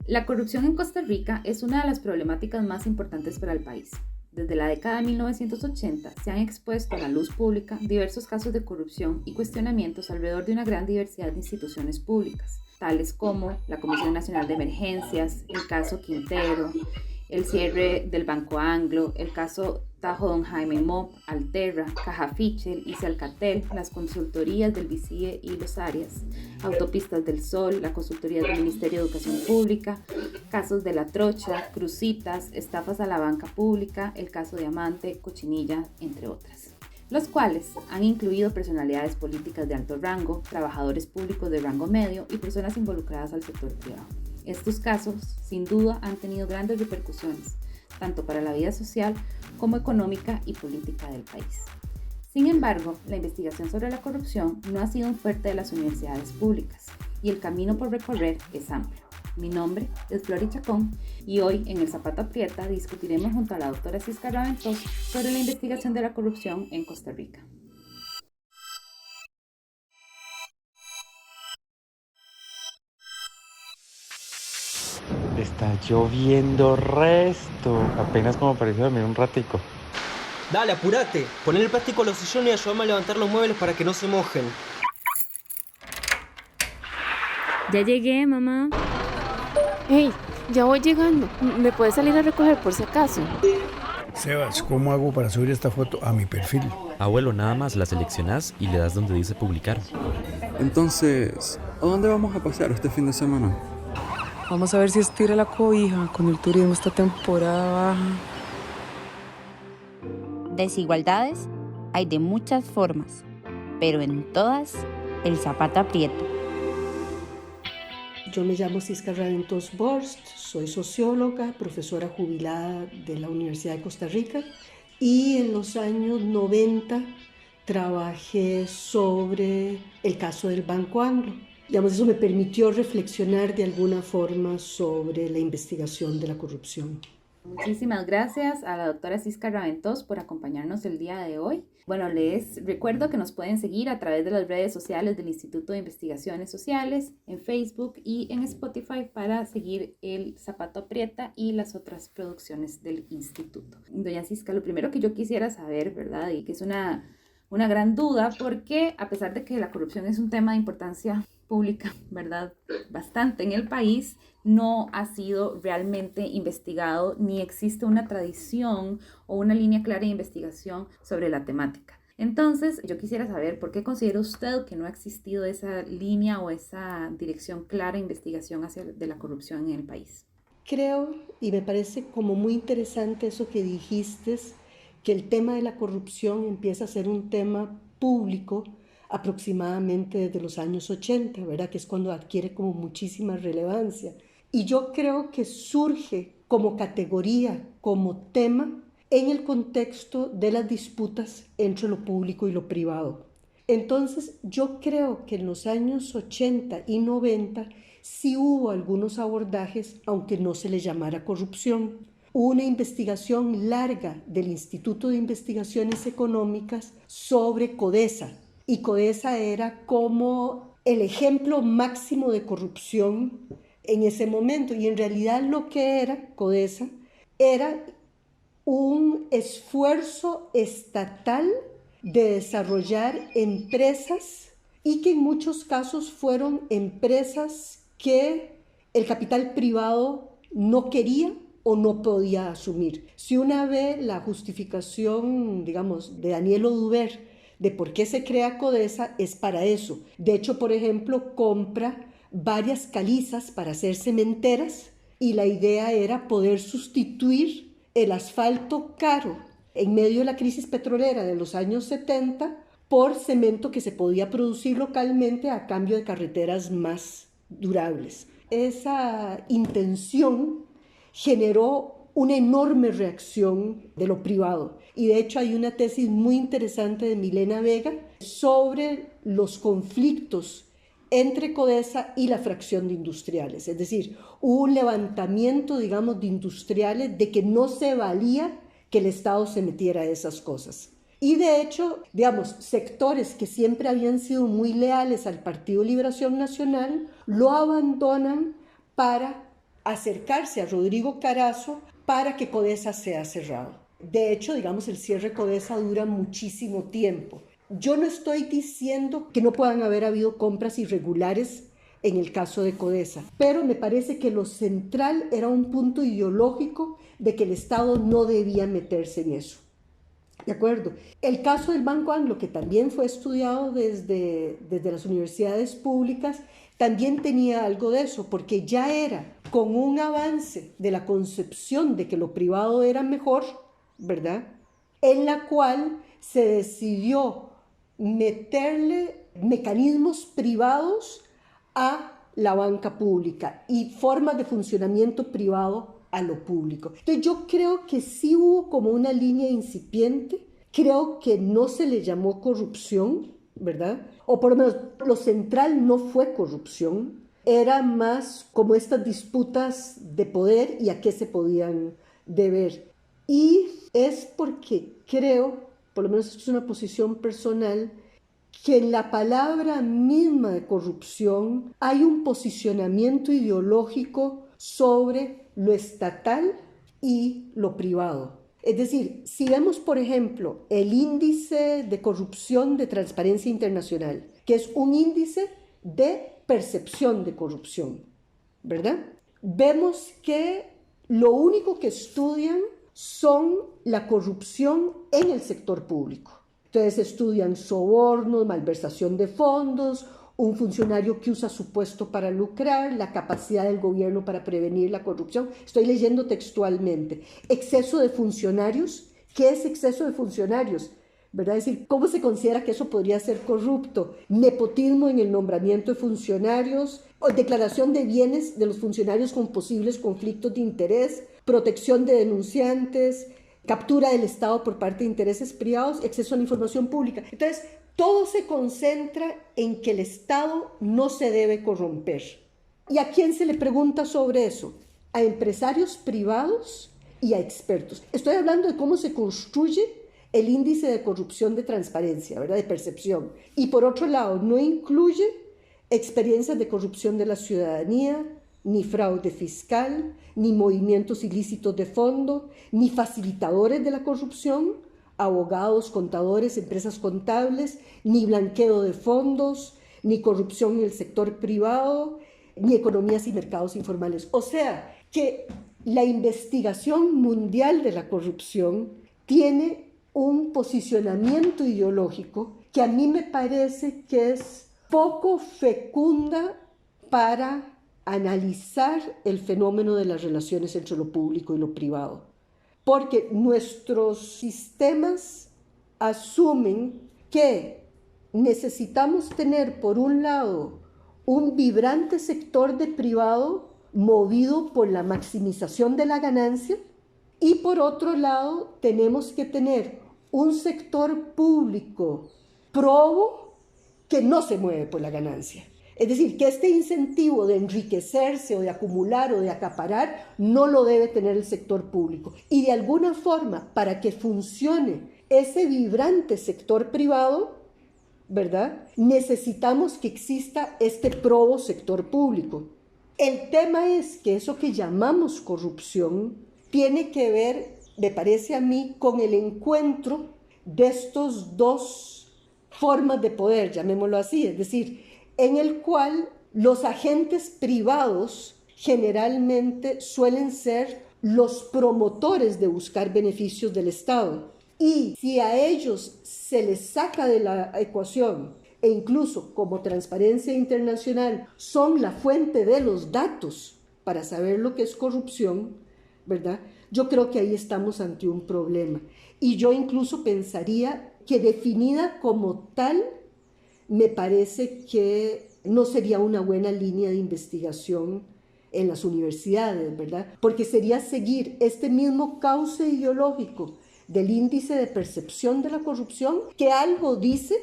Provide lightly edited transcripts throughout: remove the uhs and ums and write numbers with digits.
La corrupción en Costa Rica es una de las problemáticas más importantes para el país. Desde la década de 1980 se han expuesto a la luz pública diversos casos de corrupción y cuestionamientos alrededor de una gran diversidad de instituciones públicas, tales como la Comisión Nacional de Emergencias, el caso Quintero, el cierre del Banco Anglo, el caso Tajo Don Jaime Mop, Alterra, Caja Fichel, Isalcatel, las consultorías del BICIE y los Arias, Autopistas del Sol, la consultoría del Ministerio de Educación Pública, casos de La Trocha, Crucitas, estafas a la banca pública, el caso Diamante, Cochinilla, entre otras, los cuales han incluido personalidades políticas de alto rango, trabajadores públicos de rango medio y personas involucradas al sector privado. Estos casos, sin duda, han tenido grandes repercusiones, tanto para la vida social como económica y política del país. Sin embargo, la investigación sobre la corrupción no ha sido un fuerte de las universidades públicas y el camino por recorrer es amplio. Mi nombre es Flori Chacón y hoy en El Zapato Aprieta discutiremos junto a la doctora Cisca Raventós sobre la investigación de la corrupción en Costa Rica. Está lloviendo resto. Apenas como pareció dormir un ratico. Dale, apurate. Poné el plástico a los sillones y ayúdame a levantar los muebles para que no se mojen. Ya llegué, mamá. Hey, ya voy llegando. ¿Me puedes salir a recoger por si acaso? Sebas, ¿cómo hago para subir esta foto a mi perfil? Abuelo, nada más la seleccionás y le das donde dice publicar. Entonces, ¿a dónde vamos a pasear este fin de semana? Vamos a ver si estira la cobija con el turismo esta temporada baja. Desigualdades hay de muchas formas, pero en todas el zapato aprieta. Yo me llamo Cisca Raventós Borst, soy socióloga, profesora jubilada de la Universidad de Costa Rica y en los años 90 trabajé sobre el caso del Banco Anglo. Eso me permitió reflexionar de alguna forma sobre la investigación de la corrupción. Muchísimas gracias a la doctora Cisca Raventós por acompañarnos el día de hoy. Bueno, les recuerdo que nos pueden seguir a través de las redes sociales del Instituto de Investigaciones Sociales, en Facebook y en Spotify para seguir El Zapato Aprieta y las otras producciones del instituto. Doña Cisca, lo primero que yo quisiera saber, ¿verdad? Y que es una gran duda, porque a pesar de que la corrupción es un tema de importancia pública, ¿verdad? Bastante en el país, no ha sido realmente investigado ni existe una tradición o una línea clara de investigación sobre la temática. Entonces, yo quisiera saber por qué considera usted que no ha existido esa línea o esa dirección clara de investigación de la corrupción en el país. Creo, y me parece como muy interesante eso que dijiste, que el tema de la corrupción empieza a ser un tema público aproximadamente desde los años 80, ¿verdad? Que es cuando adquiere como muchísima relevancia. Y yo creo que surge como categoría, como tema, en el contexto de las disputas entre lo público y lo privado. Entonces, yo creo que en los años 80 y 90 sí hubo algunos abordajes, aunque no se les llamara corrupción. Hubo una investigación larga del Instituto de Investigaciones Económicas sobre CODESA, y CODESA era como el ejemplo máximo de corrupción en ese momento, y en realidad lo que era CODESA era un esfuerzo estatal de desarrollar empresas y que en muchos casos fueron empresas que el capital privado no quería o no podía asumir. Si una ve la justificación, digamos, de Daniel Oduber de por qué se crea CODESA, es para eso. De hecho, por ejemplo, compra varias calizas para hacer cementeras y la idea era poder sustituir el asfalto caro en medio de la crisis petrolera de los años 70 por cemento que se podía producir localmente a cambio de carreteras más durables. Esa intención generó una enorme reacción de lo privado. Y de hecho hay una tesis muy interesante de Milena Vega sobre los conflictos entre CODESA y la fracción de industriales. Es decir, hubo un levantamiento, digamos, de industriales de que no se valía que el Estado se metiera a esas cosas. Y de hecho, digamos, sectores que siempre habían sido muy leales al Partido Liberación Nacional lo abandonan para acercarse a Rodrigo Carazo para que Codesa sea cerrado. De hecho, digamos, el cierre de Codesa dura muchísimo tiempo. Yo no estoy diciendo que no puedan haber habido compras irregulares en el caso de Codesa, pero me parece que lo central era un punto ideológico de que el Estado no debía meterse en eso. ¿De acuerdo? El caso del Banco Anglo, que también fue estudiado desde las universidades públicas, también tenía algo de eso, porque ya era con un avance de la concepción de que lo privado era mejor, ¿verdad? En la cual se decidió meterle mecanismos privados a la banca pública y formas de funcionamiento privado a lo público. Entonces yo creo que sí hubo como una línea incipiente, creo que no se le llamó corrupción, ¿verdad? O por lo menos lo central no fue corrupción, era más como estas disputas de poder y a qué se podían deber. Y es porque creo, por lo menos esto es una posición personal, que en la palabra misma de corrupción hay un posicionamiento ideológico sobre lo estatal y lo privado. Es decir, si vemos, por ejemplo, el índice de corrupción de Transparencia Internacional, que es un índice de percepción de corrupción, ¿verdad? Vemos que lo único que estudian son la corrupción en el sector público. Entonces estudian sobornos, malversación de fondos, un funcionario que usa su puesto para lucrar, la capacidad del gobierno para prevenir la corrupción. Estoy leyendo textualmente. Exceso de funcionarios. ¿Qué es exceso de funcionarios? ¿Verdad? Es decir, ¿cómo se considera que eso podría ser corrupto? Nepotismo en el nombramiento de funcionarios, o declaración de bienes de los funcionarios con posibles conflictos de interés, protección de denunciantes, captura del Estado por parte de intereses privados, acceso a la información pública. Entonces, todo se concentra en que el Estado no se debe corromper. ¿Y a quién se le pregunta sobre eso? A empresarios privados y a expertos. Estoy hablando de cómo se construye el índice de corrupción de transparencia, ¿verdad? De percepción. Y por otro lado, no incluye experiencias de corrupción de la ciudadanía, ni fraude fiscal, ni movimientos ilícitos de fondo, ni facilitadores de la corrupción, abogados, contadores, empresas contables, ni blanqueo de fondos, ni corrupción en el sector privado, ni economías y mercados informales. O sea, que la investigación mundial de la corrupción tiene un posicionamiento ideológico que a mí me parece que es poco fecunda para analizar el fenómeno de las relaciones entre lo público y lo privado. Porque nuestros sistemas asumen que necesitamos tener, por un lado, un vibrante sector de privado movido por la maximización de la ganancia, y por otro lado, tenemos que tener un sector público probo que no se mueve por la ganancia. Es decir, que este incentivo de enriquecerse o de acumular o de acaparar no lo debe tener el sector público. Y de alguna forma, para que funcione ese vibrante sector privado, ¿verdad? Necesitamos que exista este probo sector público. El tema es que eso que llamamos corrupción tiene que ver, me parece a mí, con el encuentro de estos dos formas de poder, llamémoslo así, es decir, en el cual los agentes privados generalmente suelen ser los promotores de buscar beneficios del Estado. Y si a ellos se les saca de la ecuación, e incluso como Transparencia Internacional son la fuente de los datos para saber lo que es corrupción, ¿verdad? Yo creo que ahí estamos ante un problema. Y yo incluso pensaría que definida como tal, me parece que no sería una buena línea de investigación en las universidades, ¿verdad? Porque sería seguir este mismo cauce ideológico del índice de percepción de la corrupción, que algo dice,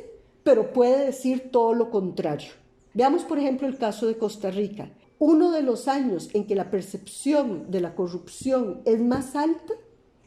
pero puede decir todo lo contrario. Veamos, por ejemplo, el caso de Costa Rica. Uno de los años en que la percepción de la corrupción es más alta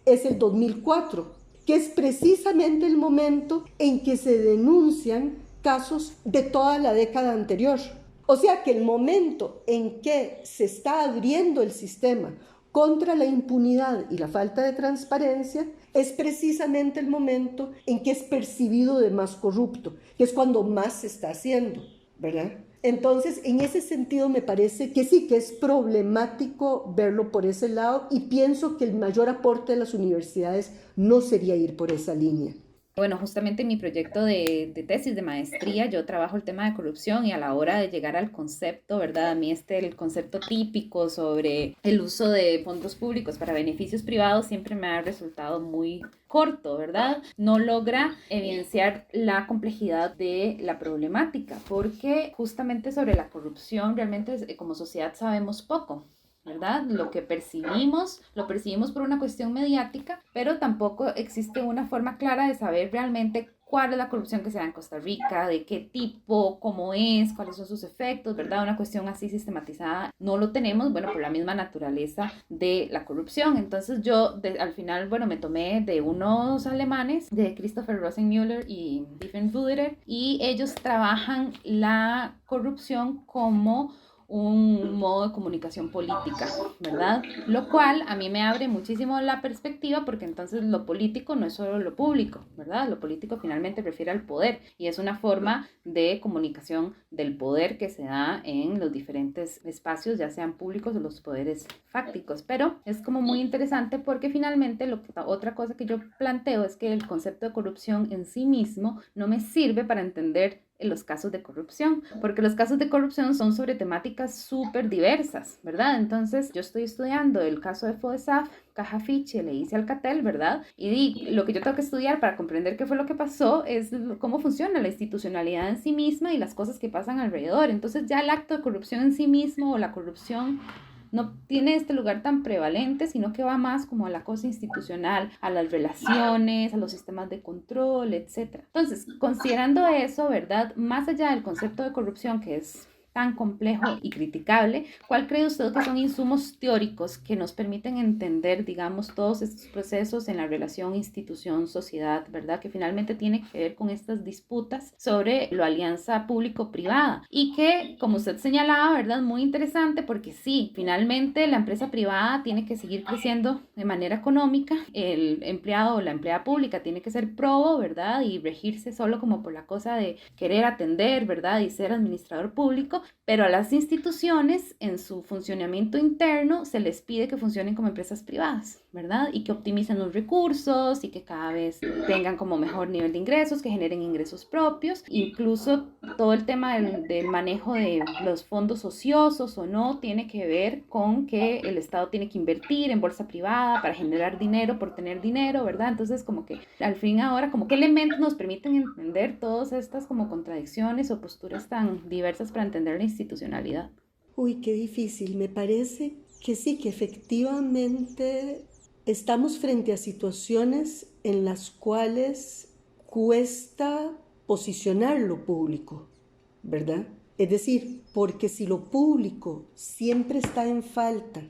es el 2004, que es precisamente el momento en que se denuncian casos de toda la década anterior, O sea que el momento en que se está abriendo el sistema contra la impunidad y la falta de transparencia es precisamente el momento en que es percibido de más corrupto, que es cuando más se está haciendo, ¿verdad? Entonces, en ese sentido me parece que sí, que es problemático verlo por ese lado y pienso que el mayor aporte de las universidades no sería ir por esa línea. Bueno, justamente en mi proyecto de tesis de maestría yo trabajo el tema de corrupción y a la hora de llegar al concepto, ¿verdad? A mí el concepto típico sobre el uso de fondos públicos para beneficios privados siempre me ha resultado muy corto, ¿verdad? No logra evidenciar la complejidad de la problemática porque justamente sobre la corrupción realmente como sociedad sabemos poco, ¿verdad? Lo que percibimos, lo percibimos por una cuestión mediática, pero tampoco existe una forma clara de saber realmente cuál es la corrupción que se da en Costa Rica, de qué tipo, cómo es, cuáles son sus efectos, ¿verdad? Una cuestión así sistematizada no lo tenemos, bueno, por la misma naturaleza de la corrupción. Entonces yo al final, bueno, me tomé de unos alemanes, de Christopher Rosenmüller y Stephen Ruderer, y ellos trabajan la corrupción como un modo de comunicación política, ¿verdad? Lo cual a mí me abre muchísimo la perspectiva porque entonces lo político no es solo lo público, ¿verdad? Lo político finalmente refiere al poder y es una forma de comunicación del poder que se da en los diferentes espacios, ya sean públicos o los poderes fácticos, pero es como muy interesante porque finalmente otra cosa que yo planteo es que el concepto de corrupción en sí mismo no me sirve para entender los casos de corrupción, porque los casos de corrupción son sobre temáticas súper diversas, ¿verdad? Entonces yo estoy estudiando el caso de FODESAF, Caja Fiche, le hice Alcatel, ¿verdad? Y lo que yo tengo que estudiar para comprender qué fue lo que pasó es cómo funciona la institucionalidad en sí misma y las cosas que pasan alrededor. Entonces ya el acto de corrupción en sí mismo o la corrupción no tiene este lugar tan prevalente, sino que va más como a la cosa institucional, a las relaciones, a los sistemas de control, etc. Entonces, considerando eso, ¿verdad? Más allá del concepto de corrupción, que es tan complejo y criticable, ¿cuál cree usted que son insumos teóricos que nos permiten entender, digamos, todos estos procesos en la relación institución-sociedad, ¿verdad? Que finalmente tiene que ver con estas disputas sobre la alianza público-privada y que, como usted señalaba, ¿verdad? Muy interesante porque sí, finalmente la empresa privada tiene que seguir creciendo de manera económica, el empleado o la empleada pública tiene que ser probo, ¿verdad? Y regirse solo como por la cosa de querer atender, ¿verdad? Y ser administrador público, pero a las instituciones en su funcionamiento interno se les pide que funcionen como empresas privadas, ¿verdad? Y que optimicen los recursos y que cada vez tengan como mejor nivel de ingresos, que generen ingresos propios. Incluso todo el tema del manejo de los fondos ociosos o no tiene que ver con que el Estado tiene que invertir en bolsa privada para generar dinero por tener dinero, ¿verdad? Entonces como que al fin ahora como qué elementos nos permiten entender todas estas como contradicciones o posturas tan diversas para entender la institucionalidad. Uy, qué difícil. Me parece que sí, que efectivamente estamos frente a situaciones en las cuales cuesta posicionar lo público, ¿verdad? Es decir, porque si lo público siempre está en falta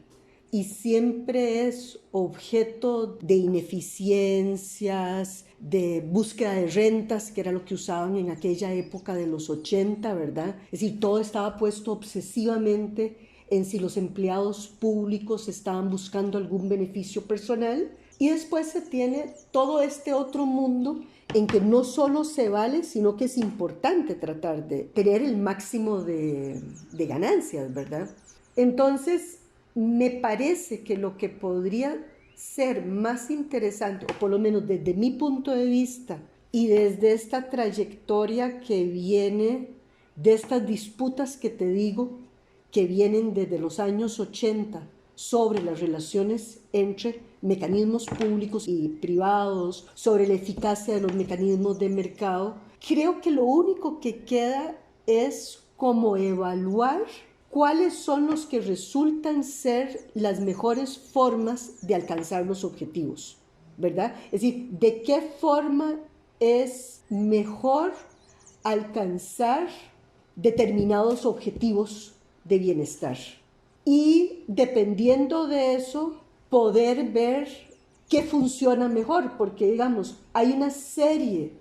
y siempre es objeto de ineficiencias, de búsqueda de rentas, que era lo que usaban en aquella época de los 80, ¿verdad? Es decir, todo estaba puesto obsesivamente en si los empleados públicos estaban buscando algún beneficio personal. Y después se tiene todo este otro mundo en que no solo se vale, sino que es importante tratar de tener el máximo de ganancias, ¿verdad? Entonces, me parece que lo que podría ser más interesante, o por lo menos desde mi punto de vista y desde esta trayectoria que viene de estas disputas que te digo, que vienen desde los años 80 sobre las relaciones entre mecanismos públicos y privados, sobre la eficacia de los mecanismos de mercado, creo que lo único que queda es como evaluar cuáles son los que resultan ser las mejores formas de alcanzar los objetivos, ¿verdad? Es decir, de qué forma es mejor alcanzar determinados objetivos de bienestar. Y dependiendo de eso, poder ver qué funciona mejor, porque digamos, hay una serie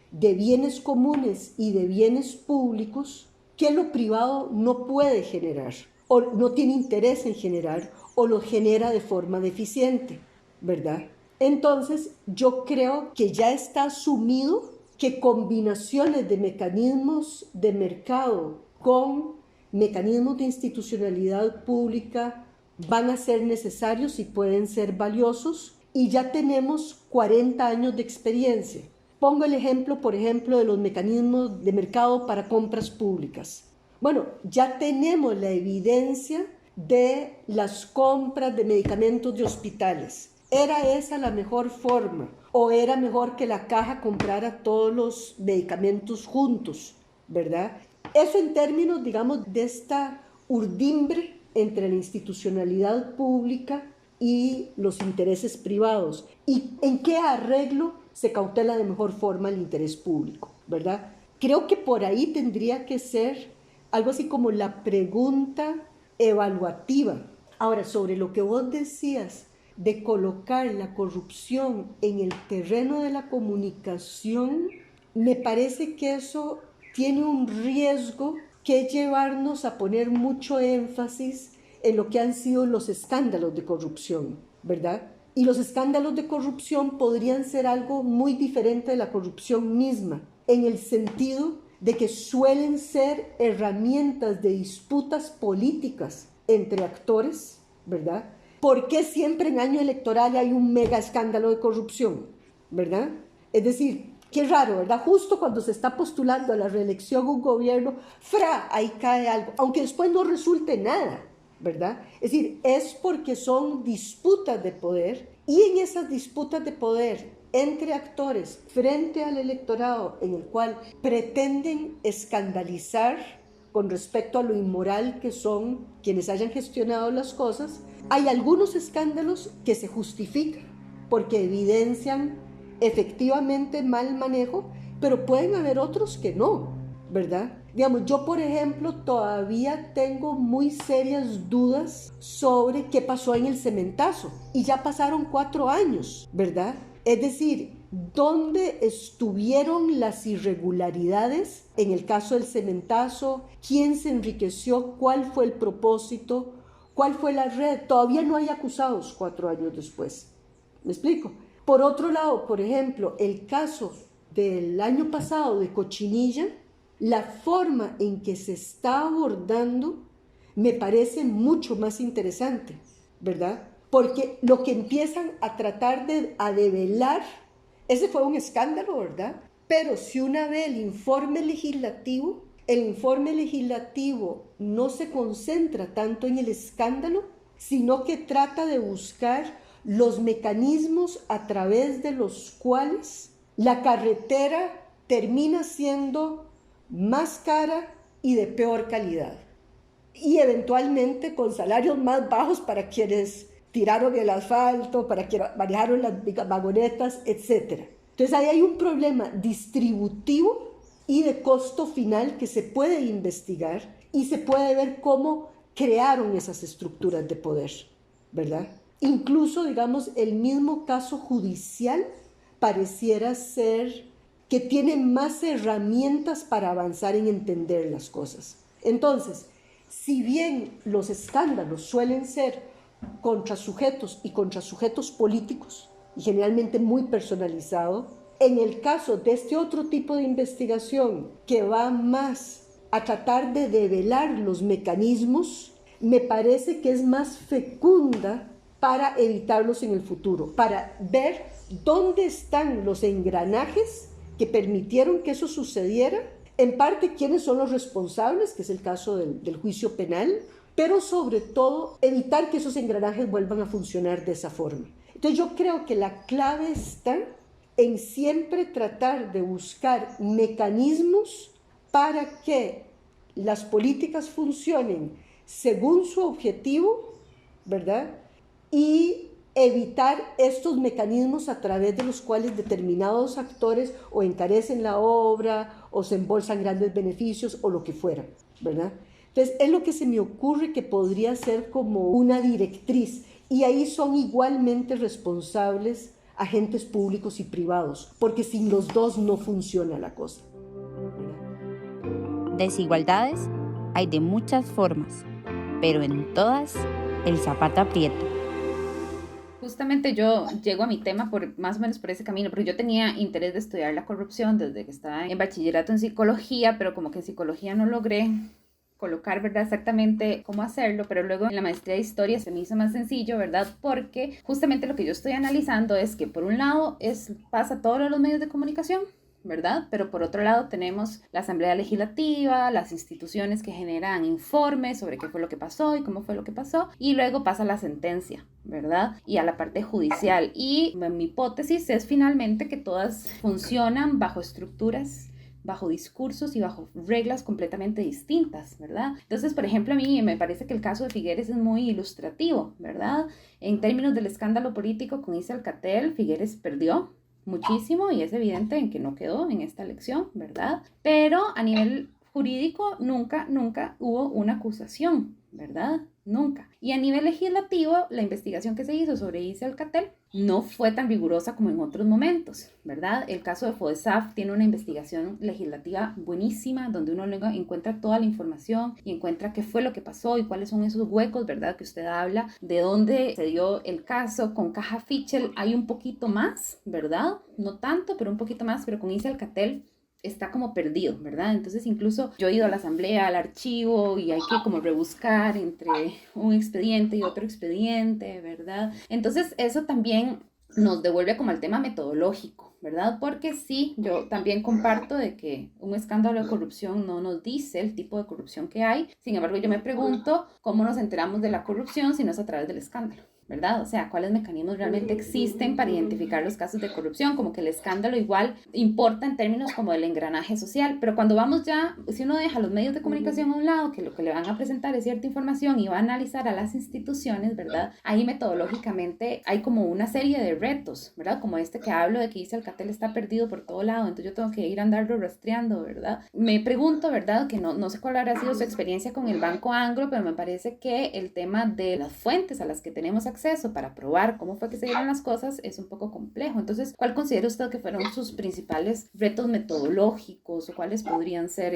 de bienes comunes y de bienes públicos que lo privado no puede generar, o no tiene interés en generar, o lo genera de forma deficiente, ¿verdad? Entonces, yo creo que ya está asumido que combinaciones de mecanismos de mercado con mecanismos de institucionalidad pública van a ser necesarios y pueden ser valiosos, y ya tenemos 40 años de experiencia. Pongo el ejemplo, por ejemplo, de los mecanismos de mercado para compras públicas. Bueno, ya tenemos la evidencia de las compras de medicamentos de hospitales. ¿Era esa la mejor forma? ¿O era mejor que la caja comprara todos los medicamentos juntos? ¿Verdad? Eso en términos, digamos, de esta urdimbre entre la institucionalidad pública y los intereses privados. ¿Y en qué arreglo se cautela de mejor forma el interés público? ¿Verdad? Creo que por ahí tendría que ser algo así como la pregunta evaluativa. Ahora, sobre lo que vos decías de colocar la corrupción en el terreno de la comunicación, me parece que eso tiene un riesgo que llevarnos a poner mucho énfasis en lo que han sido los escándalos de corrupción, ¿verdad? Y los escándalos de corrupción podrían ser algo muy diferente de la corrupción misma, en el sentido de que suelen ser herramientas de disputas políticas entre actores, ¿verdad? ¿Por qué siempre en año electoral hay un mega escándalo de corrupción? ¿Verdad? Es decir, qué raro, ¿verdad? Justo cuando se está postulando a la reelección un gobierno, ahí cae algo, aunque después no resulte nada, ¿verdad? Es decir, es porque son disputas de poder, y en esas disputas de poder entre actores frente al electorado, en el cual pretenden escandalizar con respecto a lo inmoral que son quienes hayan gestionado las cosas, hay algunos escándalos que se justifican porque evidencian efectivamente mal manejo, pero pueden haber otros que no, ¿verdad? Digamos, yo por ejemplo todavía tengo muy serias dudas sobre qué pasó en el cementazo, y ya pasaron 4 años, ¿verdad? Es decir, ¿dónde estuvieron las irregularidades en el caso del cementazo? ¿Quién se enriqueció? ¿Cuál fue el propósito? ¿Cuál fue la red? Todavía no hay acusados 4 años después. ¿Me explico? Por otro lado, por ejemplo, el caso del año pasado de Cochinilla, la forma en que se está abordando me parece mucho más interesante, ¿verdad? Porque lo que empiezan a tratar de develar, ese fue un escándalo, ¿verdad? Pero si una ve el informe legislativo no se concentra tanto en el escándalo, sino que trata de buscar los mecanismos a través de los cuales la carretera termina siendo más cara y de peor calidad, y eventualmente con salarios más bajos para quienes tiraron el asfalto, para quienes manejaron las vagonetas, etc. Entonces ahí hay un problema distributivo y de costo final que se puede investigar, y se puede ver cómo crearon esas estructuras de poder, ¿verdad? Incluso, digamos, el mismo caso judicial pareciera ser que tiene más herramientas para avanzar en entender las cosas. Entonces, si bien los escándalos suelen ser contra sujetos y contra sujetos políticos, y generalmente muy personalizado, en el caso de este otro tipo de investigación que va más a tratar de develar los mecanismos, me parece que es más fecunda para evitarlos en el futuro, para ver dónde están los engranajes que permitieron que eso sucediera, en parte quiénes son los responsables, que es el caso del juicio penal, pero sobre todo evitar que esos engranajes vuelvan a funcionar de esa forma. Entonces yo creo que la clave está en siempre tratar de buscar mecanismos para que las políticas funcionen según su objetivo, ¿verdad? Y evitar estos mecanismos a través de los cuales determinados actores o encarecen la obra o se embolsan grandes beneficios o lo que fuera, ¿verdad? Entonces es lo que se me ocurre que podría ser como una directriz, y ahí son igualmente responsables agentes públicos y privados, porque sin los dos no funciona la cosa. Desigualdades hay de muchas formas, pero en todas el zapato aprieta. Justamente yo llego a mi tema más o menos por ese camino, porque yo tenía interés de estudiar la corrupción desde que estaba en bachillerato en psicología, pero como que en psicología no logré colocar, ¿verdad?, exactamente cómo hacerlo, pero luego en la maestría de historia se me hizo más sencillo, ¿verdad?, porque justamente lo que yo estoy analizando es que por un lado pasa todo lo de los medios de comunicación, ¿verdad? Pero por otro lado tenemos la Asamblea Legislativa, las instituciones que generan informes sobre qué fue lo que pasó y cómo fue lo que pasó, y luego pasa la sentencia, ¿verdad? Y a la parte judicial. Y mi hipótesis es finalmente que todas funcionan bajo estructuras, bajo discursos y bajo reglas completamente distintas, ¿verdad? Entonces, por ejemplo, a mí me parece que el caso de Figueres es muy ilustrativo, ¿verdad? En términos del escándalo político con Issa Alcatel, Figueres perdió muchísimo y es evidente en que no quedó en esta elección, ¿verdad? Pero a nivel jurídico nunca hubo una acusación, ¿verdad? Nunca. Y a nivel legislativo, la investigación que se hizo sobre Issa Alcatel no fue tan rigurosa como en otros momentos, ¿verdad? El caso de FODESAF tiene una investigación legislativa buenísima, donde uno luego encuentra toda la información y encuentra qué fue lo que pasó y cuáles son esos huecos, ¿verdad?, que usted habla, de dónde se dio el caso. Con Caja Fichel hay un poquito más, ¿verdad? No tanto, pero un poquito más, pero con Issa Alcatel está como perdido, ¿verdad? Entonces incluso yo he ido a la asamblea, al archivo, y hay que como rebuscar entre un expediente y otro expediente, ¿verdad? Entonces eso también nos devuelve como al tema metodológico, ¿verdad? Porque sí, yo también comparto de que un escándalo de corrupción no nos dice el tipo de corrupción que hay. Sin embargo, yo me pregunto cómo nos enteramos de la corrupción si no es a través del escándalo, ¿verdad? O sea, ¿cuáles mecanismos realmente existen para identificar los casos de corrupción? Como que el escándalo igual importa en términos como del engranaje social, pero cuando vamos ya, si uno deja los medios de comunicación a un lado, que lo que le van a presentar es cierta información y va a analizar a las instituciones, ¿verdad? Ahí metodológicamente hay como una serie de retos, ¿verdad? Como este que hablo de que Issa Alcatel está perdido por todo lado, entonces yo tengo que ir a andarlo rastreando, ¿verdad? Me pregunto, ¿verdad? Que no sé cuál habrá sido su experiencia con el Banco Anglo, pero me parece que el tema de las fuentes a las que tenemos acceso para probar cómo fue que se dieron las cosas es un poco complejo. Entonces, ¿cuál considera usted que fueron sus principales retos metodológicos o cuáles podrían ser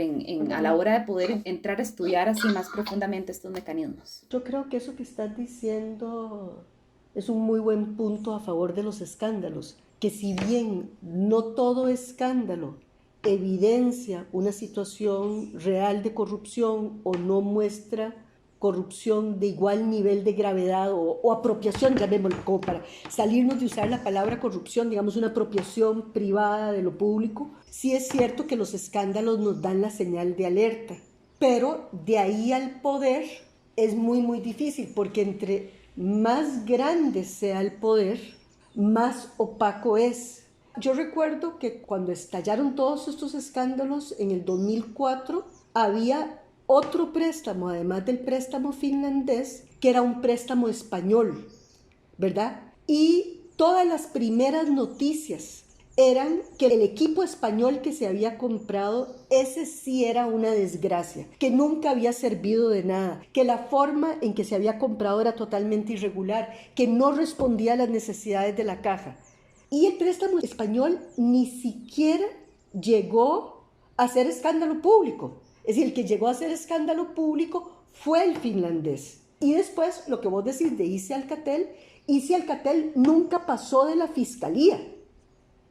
a la hora de poder entrar a estudiar así más profundamente estos mecanismos? Yo creo que eso que estás diciendo es un muy buen punto a favor de los escándalos, que si bien no todo escándalo evidencia una situación real de corrupción o no muestra corrupción de igual nivel de gravedad o apropiación, llamémoslo, como para salirnos de usar la palabra corrupción, digamos una apropiación privada de lo público, sí es cierto que los escándalos nos dan la señal de alerta, pero de ahí al poder es muy difícil, porque entre más grande sea el poder, más opaco es. Yo recuerdo que cuando estallaron todos estos escándalos en el 2004, había otro préstamo, además del préstamo finlandés, que era un préstamo español, ¿verdad? Y todas las primeras noticias eran que el equipo español que se había comprado, ese sí era una desgracia, que nunca había servido de nada, que la forma en que se había comprado era totalmente irregular, que no respondía a las necesidades de la caja. Y el préstamo español ni siquiera llegó a ser escándalo público. Es decir, el que llegó a ser escándalo público fue el finlandés. Y después, lo que vos decís de Issa Alcatel nunca pasó de la fiscalía,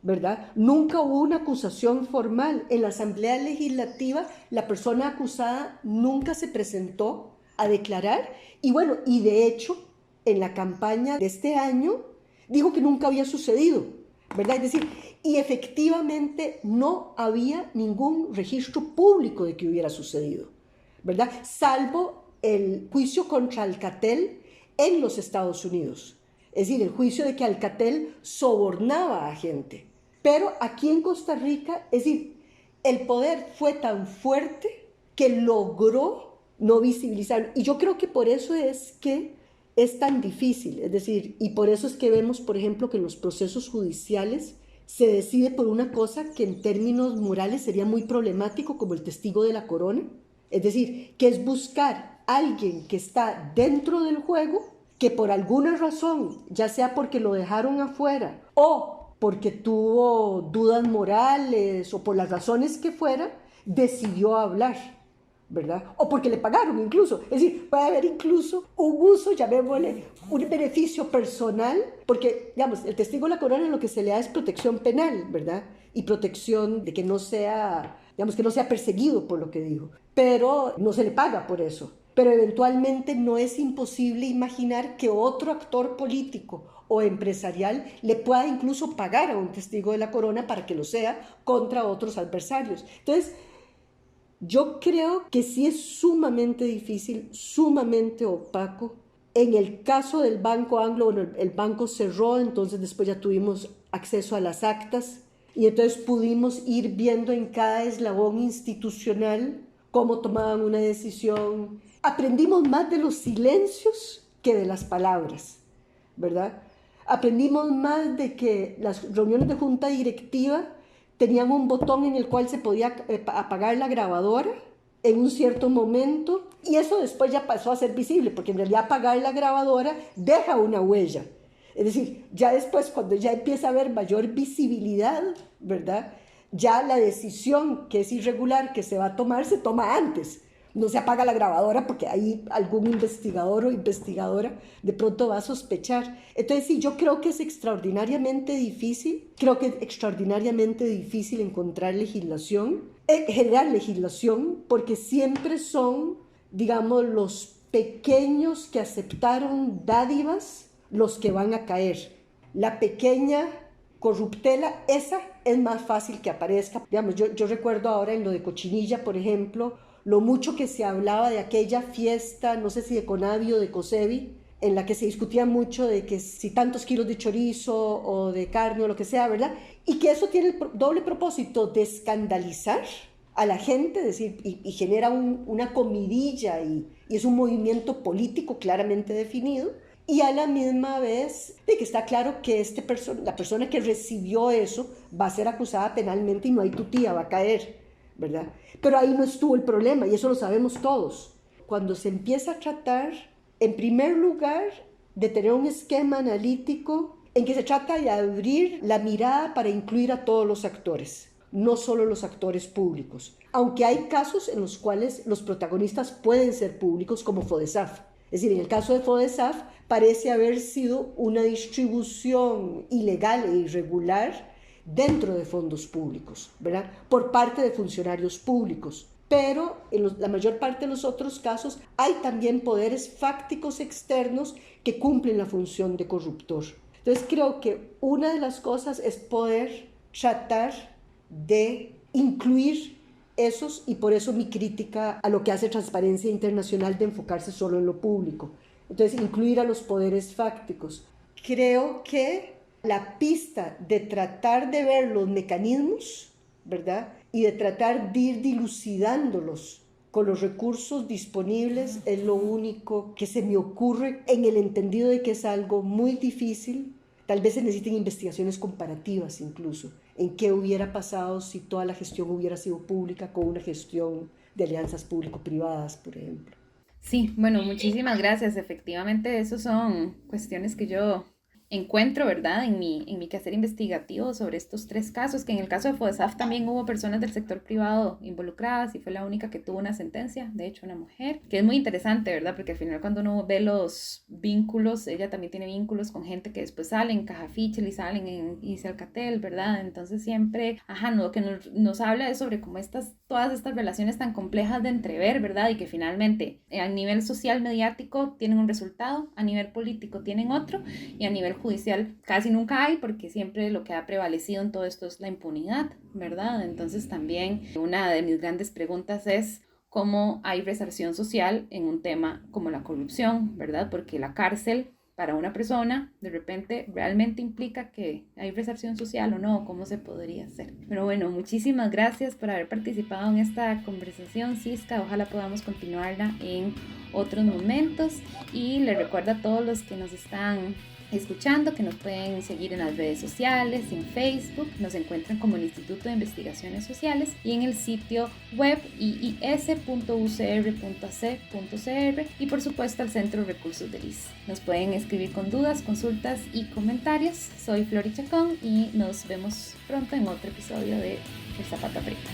¿verdad? Nunca hubo una acusación formal. En la Asamblea Legislativa, la persona acusada nunca se presentó a declarar. Y bueno, y de hecho, en la campaña de este año, dijo que nunca había sucedido, ¿verdad? Es decir, y efectivamente no había ningún registro público de que hubiera sucedido, ¿verdad? Salvo el juicio contra Alcatel en los Estados Unidos. Es decir, el juicio de que Alcatel sobornaba a gente. Pero aquí en Costa Rica, es decir, el poder fue tan fuerte que logró no visibilizarlo. Y yo creo que por eso es que es tan difícil, es decir, y por eso es que vemos, por ejemplo, que en los procesos judiciales se decide por una cosa que en términos morales sería muy problemático, como el testigo de la corona, es decir, que es buscar a alguien que está dentro del juego, que por alguna razón, ya sea porque lo dejaron afuera o porque tuvo dudas morales o por las razones que fuera, decidió hablar. ¿verdad? O porque le pagaron incluso. Es decir, puede haber incluso un uso, llamémosle, un beneficio personal, porque, digamos, el testigo de la corona lo que se le da es protección penal, ¿verdad? Y protección de que no sea, digamos, que no sea perseguido por lo que dijo. Pero no se le paga por eso. Pero eventualmente no es imposible imaginar que otro actor político o empresarial le pueda incluso pagar a un testigo de la corona para que lo sea contra otros adversarios. Entonces, yo creo que sí es sumamente difícil, sumamente opaco. En el caso del Banco Anglo, bueno, el banco cerró, entonces después ya tuvimos acceso a las actas y entonces pudimos ir viendo en cada eslabón institucional cómo tomaban una decisión. Aprendimos más de los silencios que de las palabras, ¿verdad? Aprendimos más de que las reuniones de junta directiva tenían un botón en el cual se podía apagar la grabadora en un cierto momento, y eso después ya pasó a ser visible, porque en realidad apagar la grabadora deja una huella. Es decir, ya después, cuando ya empieza a haber mayor visibilidad, ¿verdad? Ya la decisión que es irregular que se va a tomar, se toma antes. No se apaga la grabadora porque ahí algún investigador o investigadora de pronto va a sospechar. Entonces sí, yo creo que es extraordinariamente difícil, encontrar legislación, generar legislación, porque siempre son, digamos, los pequeños que aceptaron dádivas los que van a caer. La pequeña corruptela, esa es más fácil que aparezca. Digamos, yo recuerdo ahora en lo de Cochinilla, por ejemplo, lo mucho que se hablaba de aquella fiesta, no sé si de Conavi o de Cosevi, en la que se discutía mucho de que si tantos kilos de chorizo o de carne o lo que sea, ¿verdad? Y que eso tiene el doble propósito de escandalizar a la gente, es decir, y genera una comidilla y es un movimiento político claramente definido, y a la misma vez de que está claro que la persona que recibió eso va a ser acusada penalmente y no hay tutía, va a caer, ¿verdad? Pero ahí no estuvo el problema y eso lo sabemos todos. Cuando se empieza a tratar, en primer lugar, de tener un esquema analítico en que se trata de abrir la mirada para incluir a todos los actores, no solo los actores públicos, aunque hay casos en los cuales los protagonistas pueden ser públicos, como FODESAF. Es decir, en el caso de FODESAF parece haber sido una distribución ilegal e irregular dentro de fondos públicos, ¿verdad? Por parte de funcionarios públicos. Pero en la mayor parte de los otros casos hay también poderes fácticos externos que cumplen la función de corruptor. Entonces creo que una de las cosas es poder tratar de incluir esos, y por eso mi crítica a lo que hace Transparencia Internacional de enfocarse solo en lo público. Entonces incluir a los poderes fácticos. Creo que la pista de tratar de ver los mecanismos, ¿verdad? Y de tratar de ir dilucidándolos con los recursos disponibles es lo único que se me ocurre, en el entendido de que es algo muy difícil. Tal vez se necesiten investigaciones comparativas incluso, en qué hubiera pasado si toda la gestión hubiera sido pública con una gestión de alianzas público-privadas, por ejemplo. Sí, bueno, muchísimas gracias. Efectivamente, esas son cuestiones que yo encuentro, ¿verdad?, en mi quehacer investigativo sobre estos tres casos, que en el caso de FODESAF también hubo personas del sector privado involucradas y fue la única que tuvo una sentencia, de hecho una mujer, que es muy interesante, ¿verdad?, porque al final cuando uno ve los vínculos, ella también tiene vínculos con gente que después salen en Caja Fichel y salen en Icelcatel, ¿verdad? Entonces siempre, lo que nos habla es sobre cómo todas estas relaciones tan complejas de entrever, ¿verdad?, y que finalmente a nivel social mediático tienen un resultado, a nivel político tienen otro, y a nivel judicial casi nunca hay, porque siempre lo que ha prevalecido en todo esto es la impunidad, ¿verdad? Entonces también una de mis grandes preguntas es cómo hay resarción social en un tema como la corrupción, ¿verdad? Porque la cárcel para una persona de repente realmente implica que hay resarción social o no, ¿cómo se podría hacer? Pero bueno, muchísimas gracias por haber participado en esta conversación, Cisca. Ojalá podamos continuarla en otros momentos, y les recuerdo a todos los que nos están escuchando que nos pueden seguir en las redes sociales, en Facebook, nos encuentran como el Instituto de Investigaciones Sociales, y en el sitio web iis.ucr.ac.cr, y por supuesto al Centro de Recursos del IS. Nos pueden escribir con dudas, consultas y comentarios. Soy Flori Chacón y nos vemos pronto en otro episodio de El Zapato Aprieta.